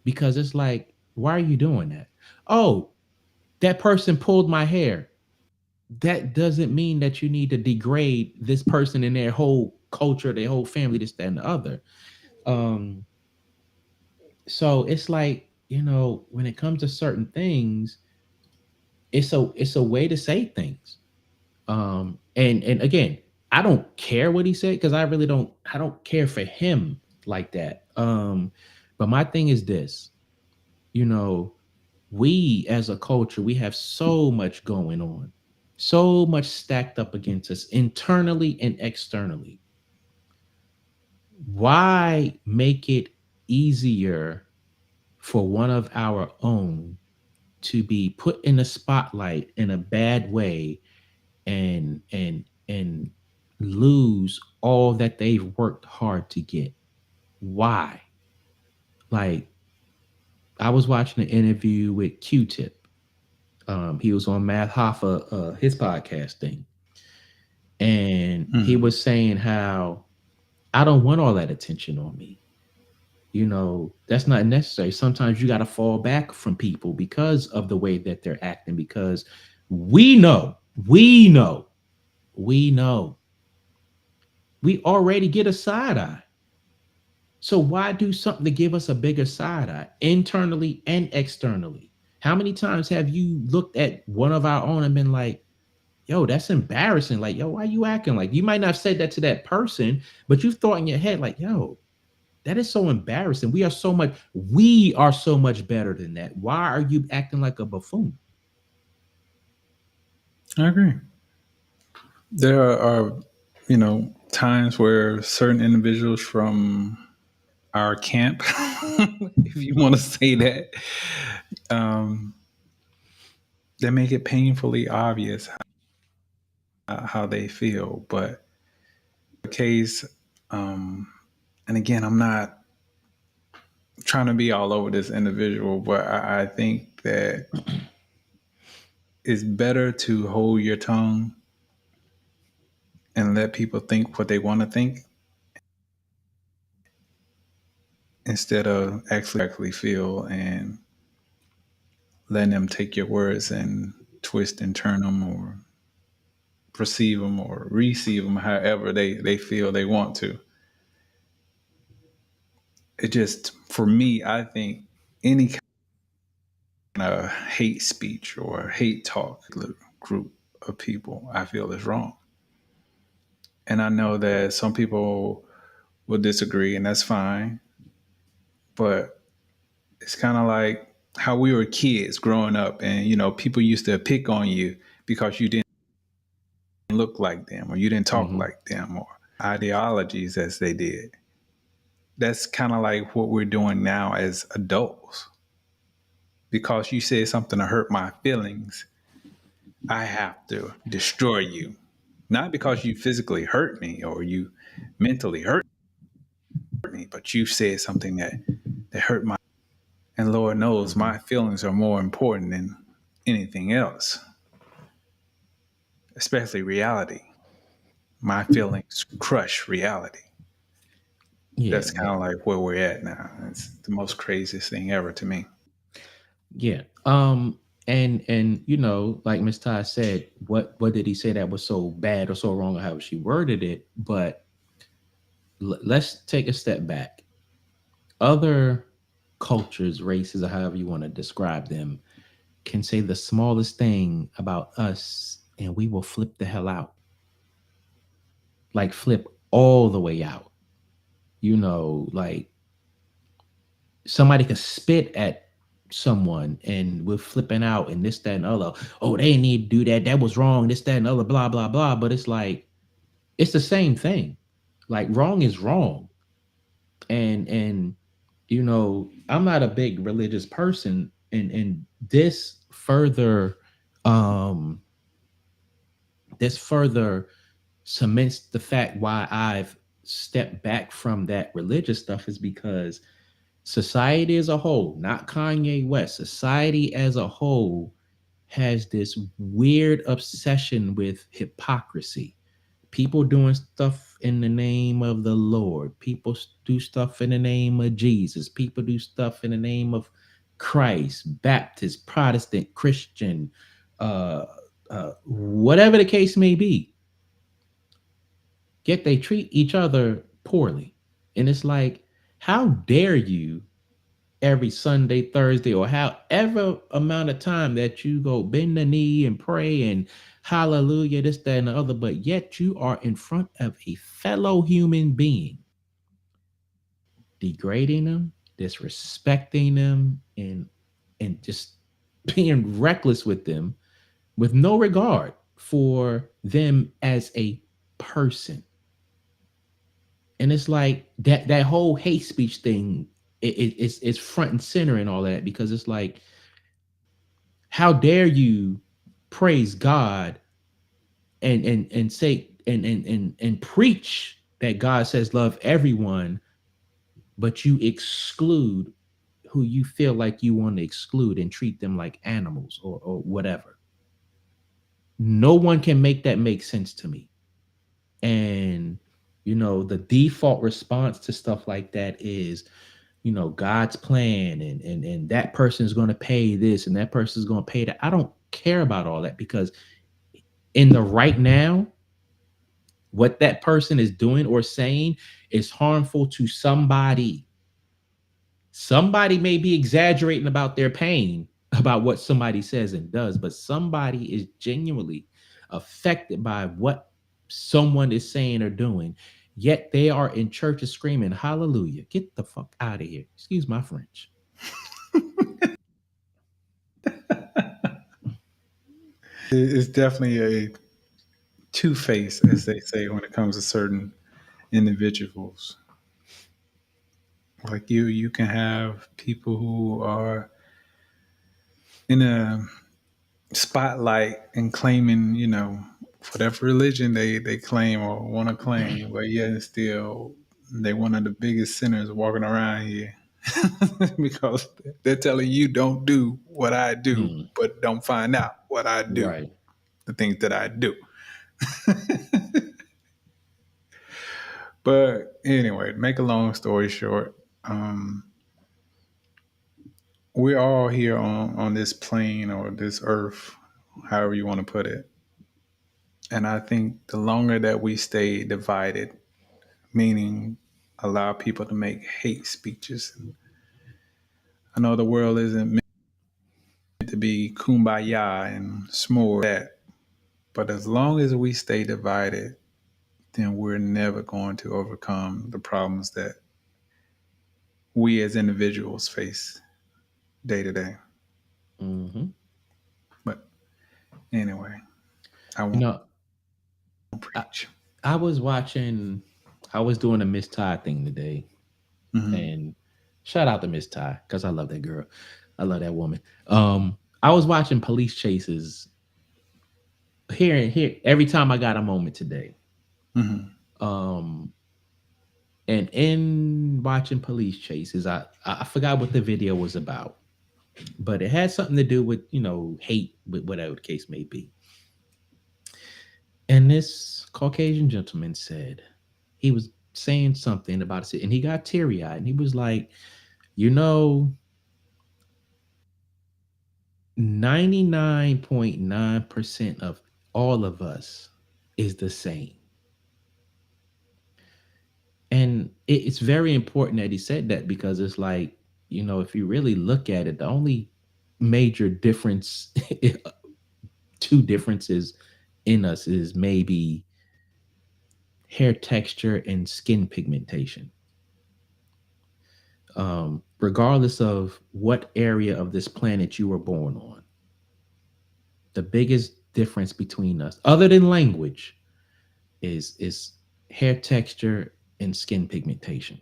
[SPEAKER 5] because it's like, why are you doing that? Oh, that person pulled my hair. That doesn't mean that you need to degrade this person and their whole culture, their whole family, this, that, and the other. Um, so it's like, when it comes to certain things, it's a way to say things. And again, I don't care what he said because I don't care for him like that. But my thing is this, you know, we as a culture, we have so much going on, so much stacked up against us internally and externally. Why make it easier for one of our own to be put in the spotlight in a bad way and lose all that they've worked hard to get? Why? Like, I was watching an interview with Q-Tip. He was on Matt Hoffa, his podcast thing, and he was saying how I don't want all that attention on me. That's not necessary. Sometimes you got to fall back from people because of the way that they're acting, because we know, we know, we know, we already get a side eye. So why do something to give us a bigger side eye internally and externally? How many times have you looked at one of our own and been like, yo, that's embarrassing. Like, yo, why you acting like? You might not have said that to that person, but you've thought in your head like, yo, that is so embarrassing. We are so much better than that. Why are you acting like a buffoon?
[SPEAKER 6] I agree. There are, times where certain individuals from our camp, if you want to say that, um, they make it painfully obvious how they feel. But the case, and again, I'm not trying to be all over this individual, but I think that it's better to hold your tongue and let people think what they want to think instead of actually feel and letting them take your words and twist and turn them or perceive them or receive them however they feel they want to. It just, for me, I think any kind of hate speech or hate talk group of people, I feel is wrong. And I know that some people will disagree, and that's fine. But it's kind of like how we were kids growing up, and people used to pick on you because you didn't look like them or you didn't talk like them or ideologies as they did. That's kind of like what we're doing now as adults. Because you said something to hurt my feelings, I have to destroy you. Not because you physically hurt me or you mentally hurt me, but you said something that hurt my And Lord knows
[SPEAKER 5] Mhm.
[SPEAKER 6] my feelings are more important than anything else, especially reality. My feelings crush reality.
[SPEAKER 5] Yeah,
[SPEAKER 6] That's kind
[SPEAKER 5] man.
[SPEAKER 6] of like where we're at now. It's the most craziest thing ever to me.
[SPEAKER 5] Yeah. And like Miss Ty said, what did he say that was so bad or so wrong or how she worded it? But let's take a step back. Other cultures, races, or however you want to describe them, can say the smallest thing about us and we will flip the hell out. Like flip all the way out. Like somebody could spit at someone and we're flipping out and this, that, and other. Oh, they need to do that. That was wrong. This, that, and other, blah, blah, blah. But it's like, it's the same thing. Like wrong is wrong. And I'm not a big religious person. And um this further cements the fact why I've stepped back from that religious stuff is because society as a whole, not Kanye West, society as a whole has this weird obsession with hypocrisy. People doing stuff in the name of the Lord. People do stuff in the name of Jesus. People do stuff in the name of Christ, Baptist, Protestant, Christian, uh, whatever the case may be. Yet they treat each other poorly. And it's like, how dare you every Sunday, Thursday, or however amount of time that you go bend the knee and pray and hallelujah, this, that, and the other, but yet you are in front of a fellow human being, degrading them, disrespecting them, and just being reckless with them with no regard for them as a person. And it's like that whole hate speech thing, it's front and center and all that, because it's like, how dare you praise God and say and preach that God says love everyone, but you exclude who you feel like you want to exclude and treat them like animals or whatever. No one can make that make sense to me. And the default response to stuff like that is, God's plan, and that person is going to pay this and that person is going to pay that. I don't care about all that, because in the right now, what that person is doing or saying is harmful to somebody. Somebody may be exaggerating about their pain, about what somebody says and does, but somebody is genuinely affected by what someone is saying or doing. Yet they are in churches screaming, hallelujah. Get the fuck out of here. Excuse my French.
[SPEAKER 6] It's definitely a two face, as they say, when it comes to certain individuals. Like you can have people who are in a spotlight and claiming, whatever religion they claim or want to claim, but yet and still they one of the biggest sinners walking around here because they're telling you don't do what I do,
[SPEAKER 5] Mm,
[SPEAKER 6] but don't find out what I do,
[SPEAKER 5] right.
[SPEAKER 6] the things that I do. But anyway, make a long story short, we're all here on this plane or this earth, however you want to put it. And I think the longer that we stay divided, meaning allow people to make hate speeches. I know the world isn't meant to be kumbaya and s'more that, but as long as we stay divided, then we're never going to overcome the problems that we as individuals face day to day.
[SPEAKER 5] Hmm.
[SPEAKER 6] But anyway, I
[SPEAKER 5] You
[SPEAKER 6] won't
[SPEAKER 5] know, I,
[SPEAKER 6] preach.
[SPEAKER 5] I was watching, I was doing a Miss Ty thing today,
[SPEAKER 6] Hmm.
[SPEAKER 5] and shout out to Miss Ty because I love that girl. I love that woman. I was watching police chases here and here every time I got a moment today.
[SPEAKER 6] Hmm.
[SPEAKER 5] Um, And in watching police chases, I forgot what the video was about, but it had something to do with hate, with whatever the case may be. And this Caucasian gentleman said he was saying something about it, and he got teary eyed, and he was like, 99.9% of all of us is the same. And it's very important that he said that, because it's like, if you really look at it, the only major difference, two differences in us, is maybe hair texture and skin pigmentation. Regardless of what area of this planet you were born on, the biggest difference between us, other than language, is hair texture and skin pigmentation.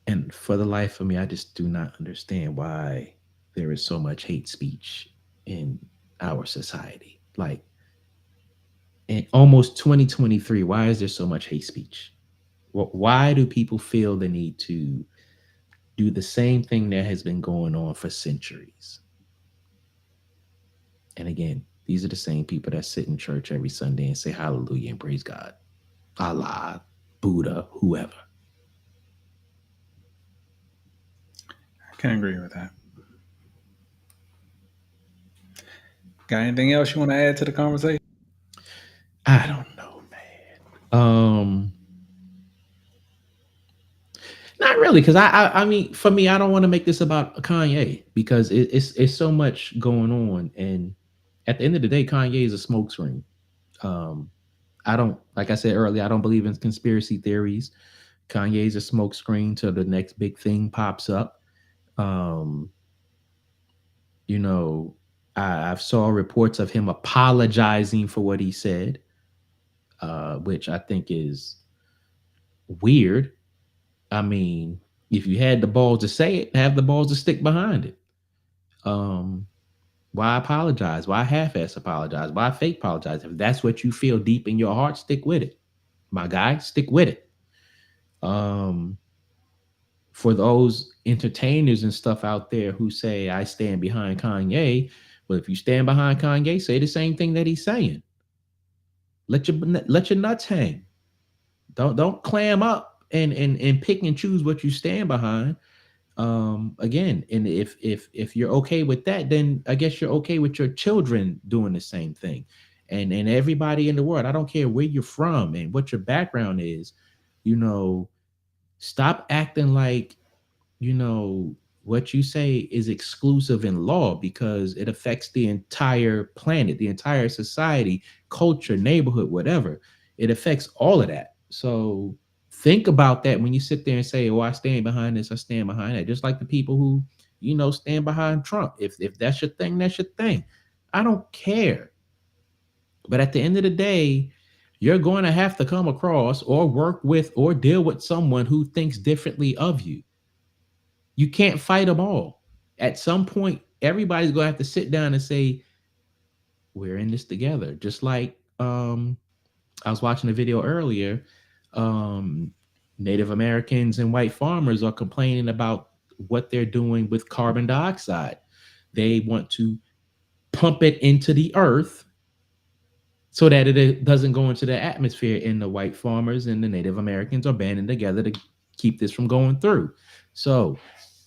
[SPEAKER 5] And for the life of me, I just do not understand why there is so much hate speech in our society. Like, in almost 2023, why is there so much hate speech? Why do people feel the need to do the same thing that has been going on for centuries? And again, these are the same people that sit in church every Sunday and say hallelujah and praise God, Allah, Buddha, whoever.
[SPEAKER 6] I can agree with that. Got anything else you want to add to the conversation?
[SPEAKER 5] I don't know, man. Not really, because I mean, for me, I don't want to make this about Kanye, because it's so much going on, and at the end of the day, Kanye is a smokescreen. I don't, like I said earlier, I don't believe in conspiracy theories. Kanye is a smokescreen till the next big thing pops up. Um, you know, I've saw reports of him apologizing for what he said, which I think is weird. I mean, if you had the balls to say it, have the balls to stick behind it. Why apologize? Why half-ass apologize? Why fake apologize? If that's what you feel deep in your heart, stick with it. My guy, stick with it. For those entertainers and stuff out there who say, I stand behind Kanye, well, if you stand behind Kanye, say the same thing that he's saying. Let your nuts hang. Don't clam up and pick and choose what you stand behind. Again, and if you're okay with that, then I guess you're okay with your children doing the same thing. And everybody in the world, I don't care where you're from and what your background is, stop acting like what you say is exclusive in law, because it affects the entire planet, the entire society, culture, neighborhood, whatever. It affects all of that. So think about that when you sit there and say, oh, I stand behind this, I stand behind that. Just like the people who, stand behind Trump. If that's your thing, that's your thing. I don't care. But at the end of the day, you're going to have to come across or work with or deal with someone who thinks differently of you. You can't fight them all. At some point, everybody's going to have to sit down and say, we're in this together. Just like I was watching a video earlier. Native Americans and white farmers are complaining about what they're doing with carbon dioxide. They want to pump it into the earth so that it doesn't go into the atmosphere, and the white farmers and the Native Americans are banding together to keep this from going through. So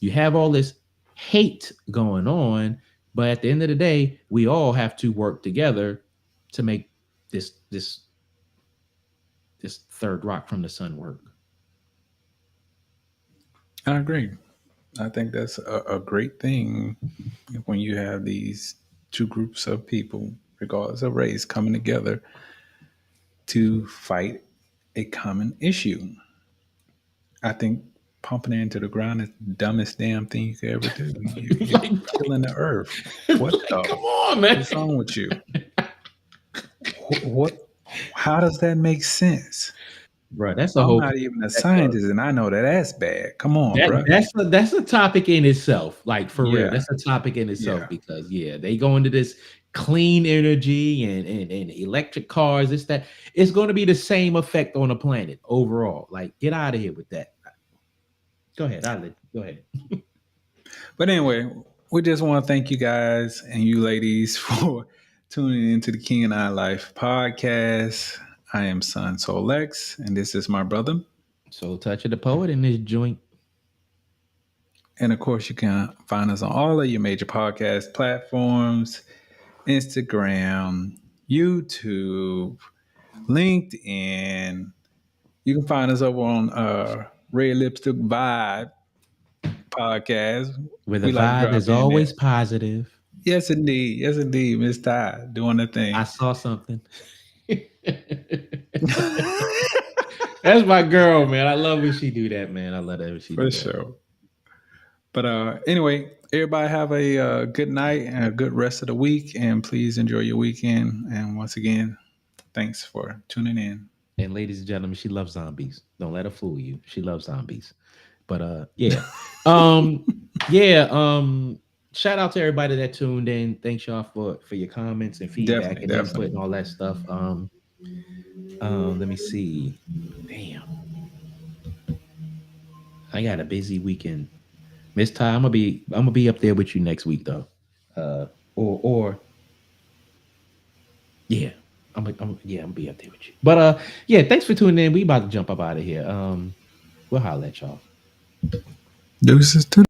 [SPEAKER 5] you have all this hate going on, but at the end of the day, we all have to work together to make this third rock from the sun work.
[SPEAKER 6] I agree. I think that's a great thing when you have these two groups of people, regardless of race, coming together to fight a common issue. I think pumping it into the ground is the dumbest damn thing you could ever do. You're killing the earth. What the?
[SPEAKER 5] Come on, man.
[SPEAKER 6] What's wrong with you? What? How does that make sense?
[SPEAKER 5] bro. That's a
[SPEAKER 6] I'm
[SPEAKER 5] whole
[SPEAKER 6] not even a
[SPEAKER 5] that, uh,
[SPEAKER 6] scientist, and I know that that's bad. Come on, bro.
[SPEAKER 5] that's a topic in itself. Like for real,
[SPEAKER 6] Yeah,
[SPEAKER 5] that's a topic in itself
[SPEAKER 6] yeah.
[SPEAKER 5] because yeah, they go into this clean energy and electric cars. It's that it's going to be the same effect on the planet overall. Like, get out of here with that. Go ahead, go ahead.
[SPEAKER 6] But anyway, we just want to thank you guys and you ladies for tuning into the King and I Life podcast. I am Son Solex, and this is my brother.
[SPEAKER 5] So, touch of the poet in this joint.
[SPEAKER 6] And of course, you can find us on all of your major podcast platforms: Instagram, YouTube, LinkedIn. You can find us over on Red Lipstick Vibe podcast.
[SPEAKER 5] Where the
[SPEAKER 6] We like to
[SPEAKER 5] vibe
[SPEAKER 6] drop
[SPEAKER 5] is
[SPEAKER 6] in there.
[SPEAKER 5] always positive.
[SPEAKER 6] Yes, indeed. Yes, indeed. Miss Ty doing the
[SPEAKER 5] I
[SPEAKER 6] thing.
[SPEAKER 5] saw something. That's my girl, man. I love when she do that, man. I love that when she do
[SPEAKER 6] For
[SPEAKER 5] that.
[SPEAKER 6] sure. But anyway, everybody have a good night and a good rest of the week. And please enjoy your weekend. And once again, thanks for tuning in.
[SPEAKER 5] And ladies and gentlemen, she loves zombies. Don't let her fool you. She loves zombies. But yeah. Um, yeah, shout out to everybody that tuned in. Thanks y'all for your comments and feedback
[SPEAKER 6] Definitely,
[SPEAKER 5] and input
[SPEAKER 6] definitely.
[SPEAKER 5] and all that stuff. Let me see. Damn. I got a busy weekend. Miss Ty, I'm gonna be up there with you next week though. Or yeah, I'm gonna be up there with you. But yeah, thanks for tuning in. We about to jump up out of here. We'll holler at y'all.
[SPEAKER 6] Deuces to